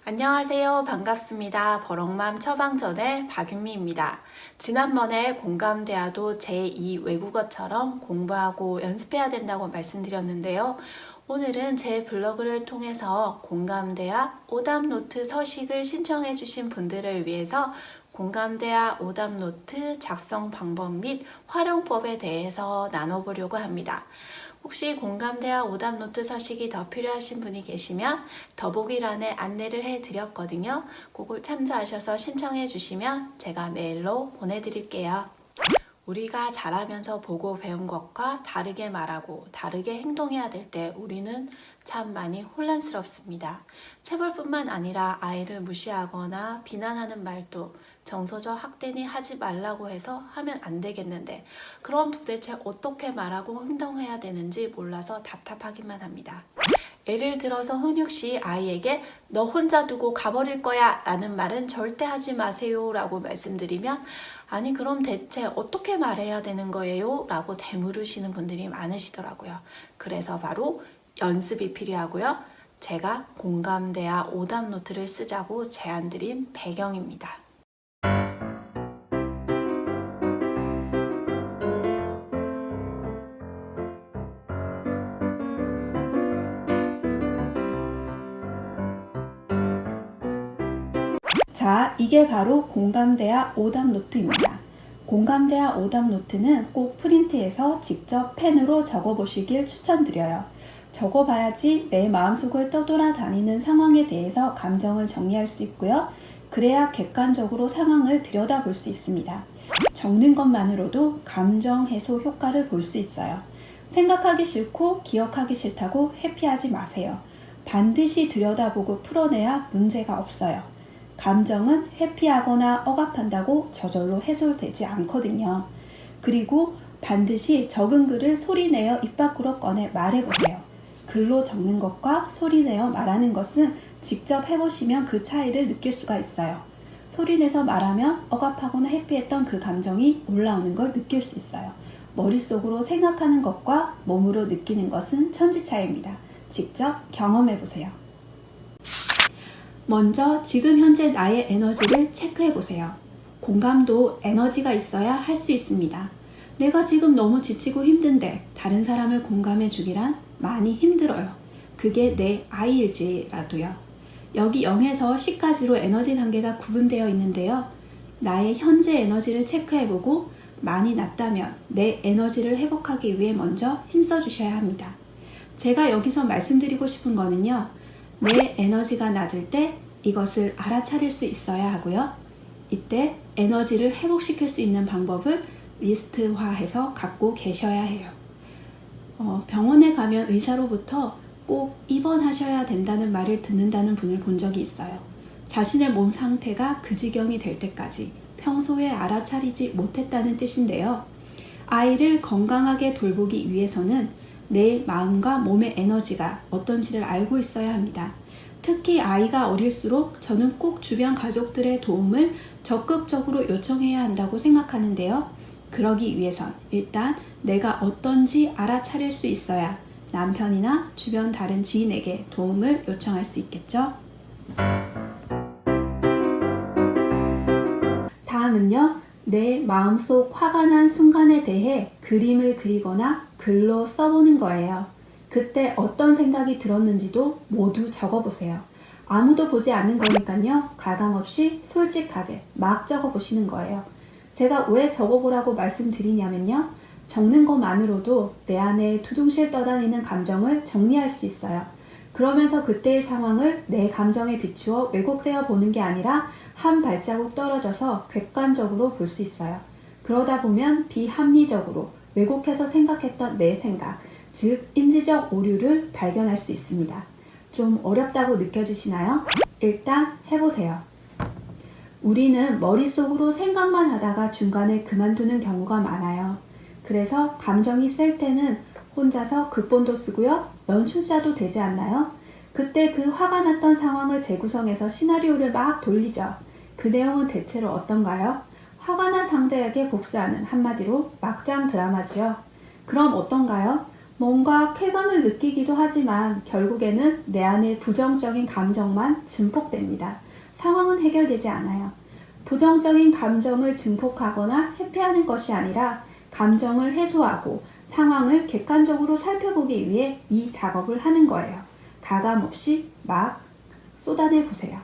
안녕하세요. 반갑습니다. 버럭맘 처방전의 박윤미입니다. 지난번에 공감대화도 제2 외국어처럼 공부하고 연습해야 된다고 말씀드렸는데요. 오늘은 제 블로그를 통해서 공감대화 오답노트 서식을 신청해 주신 분들을 위해서 공감대화 오답노트 작성 방법 및 활용법에 대해서 나눠보려고 합니다. 혹시 공감대화 오답노트 서식이 더 필요하신 분이 계시면 더보기란에 안내를 해드렸거든요. 그걸 참조하셔서 신청해 주시면 제가 메일로 보내드릴게요. 우리가 자라면서 보고 배운 것과 다르게 말하고 다르게 행동해야 될 때 우리는 참 많이 혼란스럽습니다. 체벌뿐만 아니라 아이를 무시하거나 비난하는 말도 정서적 학대니 하지 말라고 해서 하면 안 되겠는데 그럼 도대체 어떻게 말하고 행동해야 되는지 몰라서 답답하기만 합니다. 예를 들어서 훈육시 아이에게 너 혼자 두고 가버릴 거야 라는 말은 절대 하지 마세요 라고 말씀드리면 아니 그럼 대체 어떻게 말해야 되는 거예요? 라고 되물으시는 분들이 많으시더라고요. 그래서 바로 연습이 필요하고요. 제가 공감대와 오답노트를 쓰자고 제안드린 배경입니다. 자, 이게 바로 공감대와 오답노트입니다. 공감대와 오답노트는 꼭 프린트해서 직접 펜으로 적어보시길 추천드려요. 적어봐야지 내 마음속을 떠돌아다니는 상황에 대해서 감정을 정리할 수 있고요. 그래야 객관적으로 상황을 들여다볼 수 있습니다. 적는 것만으로도 감정 해소 효과를 볼 수 있어요. 생각하기 싫고 기억하기 싫다고 회피하지 마세요. 반드시 들여다보고 풀어내야 문제가 없어요. 감정은 회피하거나 억압한다고 저절로 해소되지 않거든요. 그리고 반드시 적은 글을 소리내어 입 밖으로 꺼내 말해보세요. 글로 적는 것과 소리내어 말하는 것은 직접 해보시면 그 차이를 느낄 수가 있어요. 소리내서 말하면 억압하거나 회피했던 그 감정이 올라오는 걸 느낄 수 있어요. 머릿속으로 생각하는 것과 몸으로 느끼는 것은 천지차이입니다. 직접 경험해보세요. 먼저 지금 현재 나의 에너지를 체크해보세요. 공감도 에너지가 있어야 할 수 있습니다. 내가 지금 너무 지치고 힘든데 다른 사람을 공감해주기란 많이 힘들어요. 그게 내 아이일지라도요. 여기 0에서 10까지로 에너지 단계가 구분되어 있는데요. 나의 현재 에너지를 체크해보고 많이 낮다면 내 에너지를 회복하기 위해 먼저 힘써주셔야 합니다. 제가 여기서 말씀드리고 싶은 거는요. 내 에너지가 낮을 때 이것을 알아차릴 수 있어야 하고요. 이때 에너지를 회복시킬 수 있는 방법을 리스트화해서 갖고 계셔야 해요. 병원에 가면 의사로부터 꼭 입원하셔야 된다는 말을 듣는다는 분을 본 적이 있어요. 자신의 몸 상태가 그 지경이 될 때까지 평소에 알아차리지 못했다는 뜻인데요. 아이를 건강하게 돌보기 위해서는 내 마음과 몸의 에너지가 어떤지를 알고 있어야 합니다. 특히 아이가 어릴수록 저는 꼭 주변 가족들의 도움을 적극적으로 요청해야 한다고 생각하는데요. 그러기 위해선 일단 내가 어떤지 알아차릴 수 있어야 남편이나 주변 다른 지인에게 도움을 요청할 수 있겠죠. 다음은요. 내 마음속 화가 난 순간에 대해 그림을 그리거나 글로 써보는 거예요. 그때 어떤 생각이 들었는지도 모두 적어보세요. 아무도 보지 않는 거니까요. 가감없이 솔직하게 막 적어보시는 거예요. 제가 왜 적어보라고 말씀드리냐면요. 적는 것만으로도 내 안에 두둥실 떠다니는 감정을 정리할 수 있어요. 그러면서 그때의 상황을 내 감정에 비추어 왜곡되어 보는 게 아니라 한 발자국 떨어져서 객관적으로 볼 수 있어요. 그러다 보면 비합리적으로 왜곡해서 생각했던 내 생각, 즉 인지적 오류를 발견할 수 있습니다. 좀 어렵다고 느껴지시나요? 일단 해보세요. 우리는 머릿속으로 생각만 하다가 중간에 그만두는 경우가 많아요. 그래서 감정이 셀 때는 혼자서 극본도 쓰고요. 연출자도 되지 않나요? 그때 그 화가 났던 상황을 재구성해서 시나리오를 막 돌리죠. 그 내용은 대체로 어떤가요? 화가 난 상대에게 복수하는 한마디로 막장 드라마지요. 그럼 어떤가요? 뭔가 쾌감을 느끼기도 하지만 결국에는 내 안에 부정적인 감정만 증폭됩니다. 상황은 해결되지 않아요. 부정적인 감정을 증폭하거나 회피하는 것이 아니라 감정을 해소하고 상황을 객관적으로 살펴보기 위해 이 작업을 하는 거예요. 가감없이 막 쏟아내 보세요.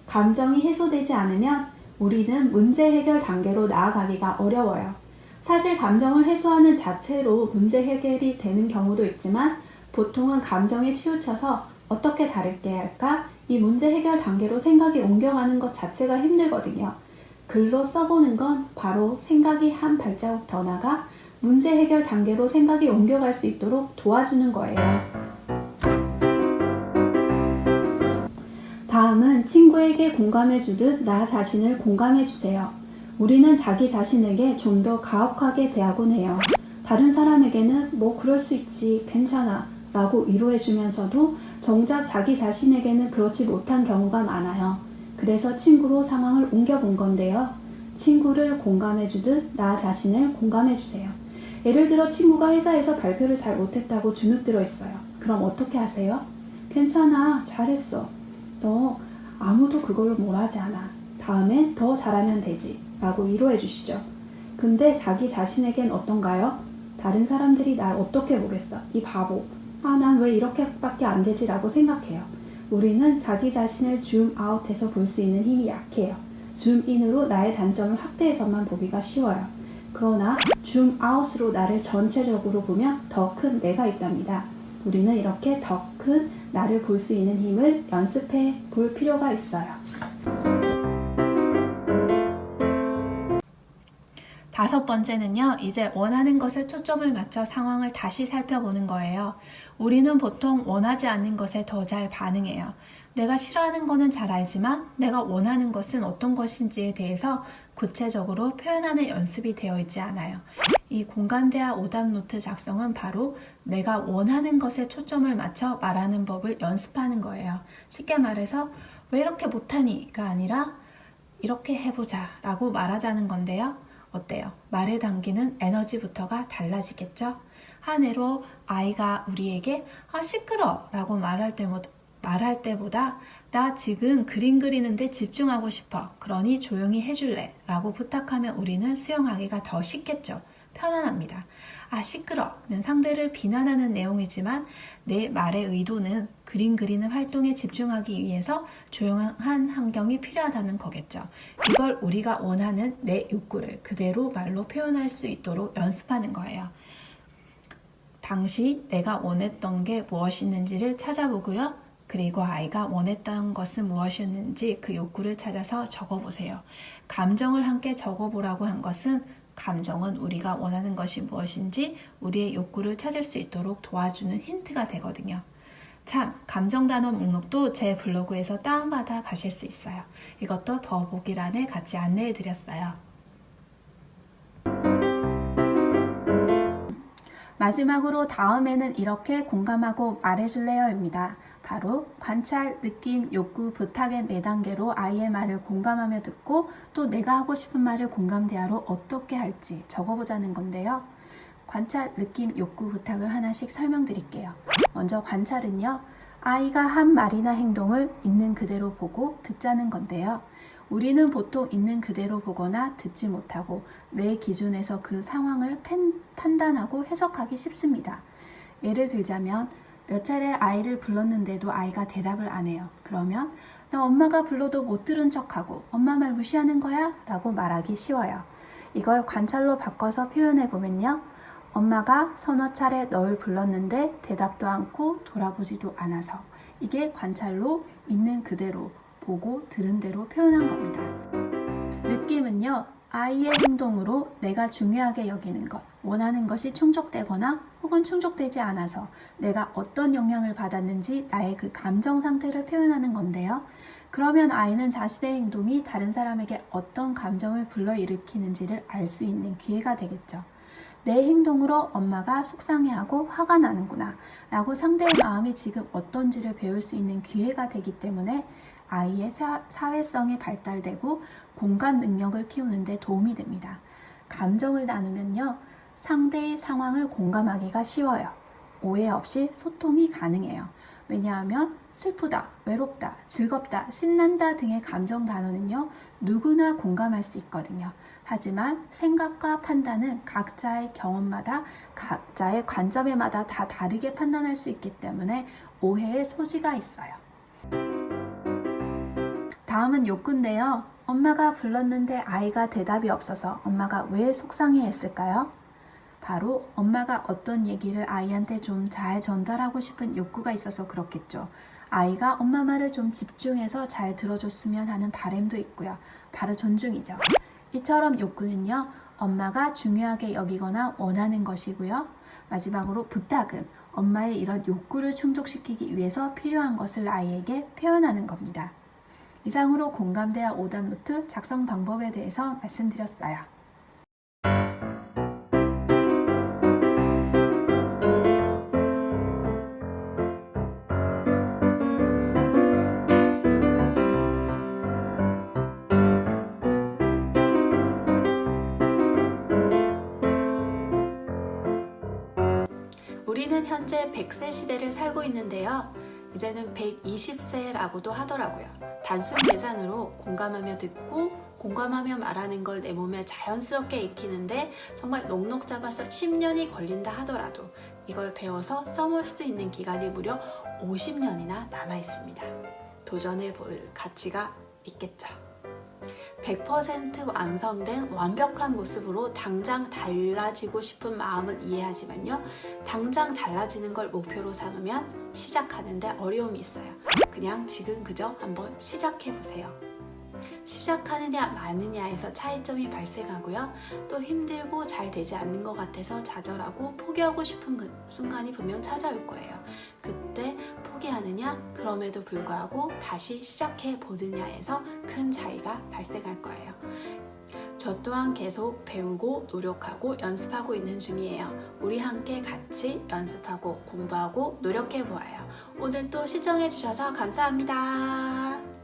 감정이 해소되지 않으면 우리는 문제 해결 단계로 나아가기가 어려워요. 사실 감정을 해소하는 자체로 문제 해결이 되는 경우도 있지만 보통은 감정에 치우쳐서 어떻게 다르게 할까? 이 문제 해결 단계로 생각이 옮겨가는 것 자체가 힘들거든요. 글로 써보는 건 바로 생각이 한 발자국 더 나가 문제 해결 단계로 생각이 옮겨갈 수 있도록 도와주는 거예요. 다음은 친구에게 공감해주듯 나 자신을 공감해주세요. 우리는 자기 자신에게 좀 더 가혹하게 대하곤 해요. 다른 사람에게는 뭐 그럴 수 있지, 괜찮아 라고 위로해주면서도 정작 자기 자신에게는 그렇지 못한 경우가 많아요. 그래서 친구로 상황을 옮겨본 건데요. 친구를 공감해주듯 나 자신을 공감해주세요. 예를 들어 친구가 회사에서 발표를 잘 못했다고 주눅들어 있어요. 그럼 어떻게 하세요? 괜찮아, 잘했어. 너 아무도 그걸로 뭘 하지 않아. 다음엔 더 잘하면 되지 라고 위로해 주시죠. 근데 자기 자신에겐 어떤가요? 다른 사람들이 날 어떻게 보겠어? 이 바보. 난 왜 이렇게밖에 안 되지? 라고 생각해요. 우리는 자기 자신을 줌아웃해서 볼 수 있는 힘이 약해요. 줌인으로 나의 단점을 확대해서만 보기가 쉬워요. 그러나 줌아웃으로 나를 전체적으로 보면 더 큰 내가 있답니다. 우리는 이렇게 더 큰 나를 볼 수 있는 힘을 연습해 볼 필요가 있어요. 다섯 번째는요, 이제 원하는 것에 초점을 맞춰 상황을 다시 살펴보는 거예요. 우리는 보통 원하지 않는 것에 더 잘 반응해요. 내가 싫어하는 거는 잘 알지만 내가 원하는 것은 어떤 것인지에 대해서 구체적으로 표현하는 연습이 되어 있지 않아요. 이 공감대화 오답 노트 작성은 바로 내가 원하는 것에 초점을 맞춰 말하는 법을 연습하는 거예요. 쉽게 말해서 왜 이렇게 못하니가 아니라 이렇게 해보자 라고 말하자는 건데요. 어때요? 말에 담기는 에너지부터가 달라지겠죠? 한 예로 아이가 우리에게 시끄러 라고 말할 때보다 나 지금 그림 그리는데 집중하고 싶어. 그러니 조용히 해줄래? 라고 부탁하면 우리는 수용하기가 더 쉽겠죠. 편안합니다. 시끄러는 상대를 비난하는 내용이지만 내 말의 의도는 그림 그리는 활동에 집중하기 위해서 조용한 환경이 필요하다는 거겠죠. 이걸 우리가 원하는 내 욕구를 그대로 말로 표현할 수 있도록 연습하는 거예요. 당시 내가 원했던 게 무엇이었는지를 찾아보고요. 그리고 아이가 원했던 것은 무엇이었는지 그 욕구를 찾아서 적어보세요. 감정을 함께 적어보라고 한 것은 감정은 우리가 원하는 것이 무엇인지 우리의 욕구를 찾을 수 있도록 도와주는 힌트가 되거든요. 참, 감정 단어 목록도 제 블로그에서 다운받아 가실 수 있어요. 이것도 더보기란에 같이 안내해 드렸어요. 마지막으로 다음에는 이렇게 공감하고 말해줄래요입니다. 바로 관찰, 느낌, 욕구, 부탁의 4단계로 아이의 말을 공감하며 듣고 또 내가 하고 싶은 말을 공감 대화로 어떻게 할지 적어보자는 건데요. 관찰, 느낌, 욕구, 부탁을 하나씩 설명드릴게요. 먼저 관찰은요. 아이가 한 말이나 행동을 있는 그대로 보고 듣자는 건데요. 우리는 보통 있는 그대로 보거나 듣지 못하고 내 기준에서 그 상황을 판단하고 해석하기 쉽습니다. 예를 들자면 몇 차례 아이를 불렀는데도 아이가 대답을 안 해요. 그러면 너 엄마가 불러도 못 들은 척하고 엄마 말 무시하는 거야? 라고 말하기 쉬워요. 이걸 관찰로 바꿔서 표현해보면요. 엄마가 서너 차례 널 불렀는데 대답도 않고 돌아보지도 않아서 이게 관찰로 있는 그대로 보고 들은 대로 표현한 겁니다. 느낌은요. 아이의 행동으로 내가 중요하게 여기는 것, 원하는 것이 충족되거나 혹은 충족되지 않아서 내가 어떤 영향을 받았는지 나의 그 감정 상태를 표현하는 건데요. 그러면 아이는 자신의 행동이 다른 사람에게 어떤 감정을 불러일으키는지를 알 수 있는 기회가 되겠죠. 내 행동으로 엄마가 속상해하고 화가 나는구나 라고 상대의 마음이 지금 어떤지를 배울 수 있는 기회가 되기 때문에 아이의 사회성이 발달되고 공감 능력을 키우는 데 도움이 됩니다. 감정을 나누면요. 상대의 상황을 공감하기가 쉬워요. 오해 없이 소통이 가능해요. 왜냐하면 슬프다, 외롭다, 즐겁다, 신난다 등의 감정 단어는요, 누구나 공감할 수 있거든요. 하지만 생각과 판단은 각자의 경험마다, 각자의 관점에마다 다 다르게 판단할 수 있기 때문에 오해의 소지가 있어요. 다음은 욕구인데요. 엄마가 불렀는데 아이가 대답이 없어서 엄마가 왜 속상해 했을까요? 바로 엄마가 어떤 얘기를 아이한테 좀 잘 전달하고 싶은 욕구가 있어서 그렇겠죠. 아이가 엄마 말을 좀 집중해서 잘 들어줬으면 하는 바람도 있고요. 바로 존중이죠. 이처럼 욕구는요, 엄마가 중요하게 여기거나 원하는 것이고요. 마지막으로 부탁은 엄마의 이런 욕구를 충족시키기 위해서 필요한 것을 아이에게 표현하는 겁니다. 이상으로 공감대와 오답노트 작성 방법에 대해서 말씀드렸어요. 우리는 현재 100세 시대를 살고 있는데요. 이제는 120세라고도 하더라고요. 단순 계산으로 공감하며 듣고 공감하며 말하는 걸 내 몸에 자연스럽게 익히는데 정말 넉넉 잡아서 10년이 걸린다 하더라도 이걸 배워서 써볼 수 있는 기간이 무려 50년이나 남아 있습니다. 도전해 볼 가치가 있겠죠. 100% 완성된 완벽한 모습으로 당장 달라지고 싶은 마음은 이해하지만요. 당장 달라지는 걸 목표로 삼으면 시작하는데 어려움이 있어요. 그냥 지금 그저 한번 시작해보세요. 시작하느냐 마느냐에서 차이점이 발생하고요. 또 힘들고 잘 되지 않는 것 같아서 좌절하고 포기하고 싶은 그 순간이 분명 찾아올 거예요. 그때 포기하느냐, 그럼에도 불구하고 다시 시작해 보느냐에서 큰 차이가 발생할 거예요. 저 또한 계속 배우고 노력하고 연습하고 있는 중이에요. 우리 함께 같이 연습하고 공부하고 노력해 보아요. 오늘 또 시청해 주셔서 감사합니다.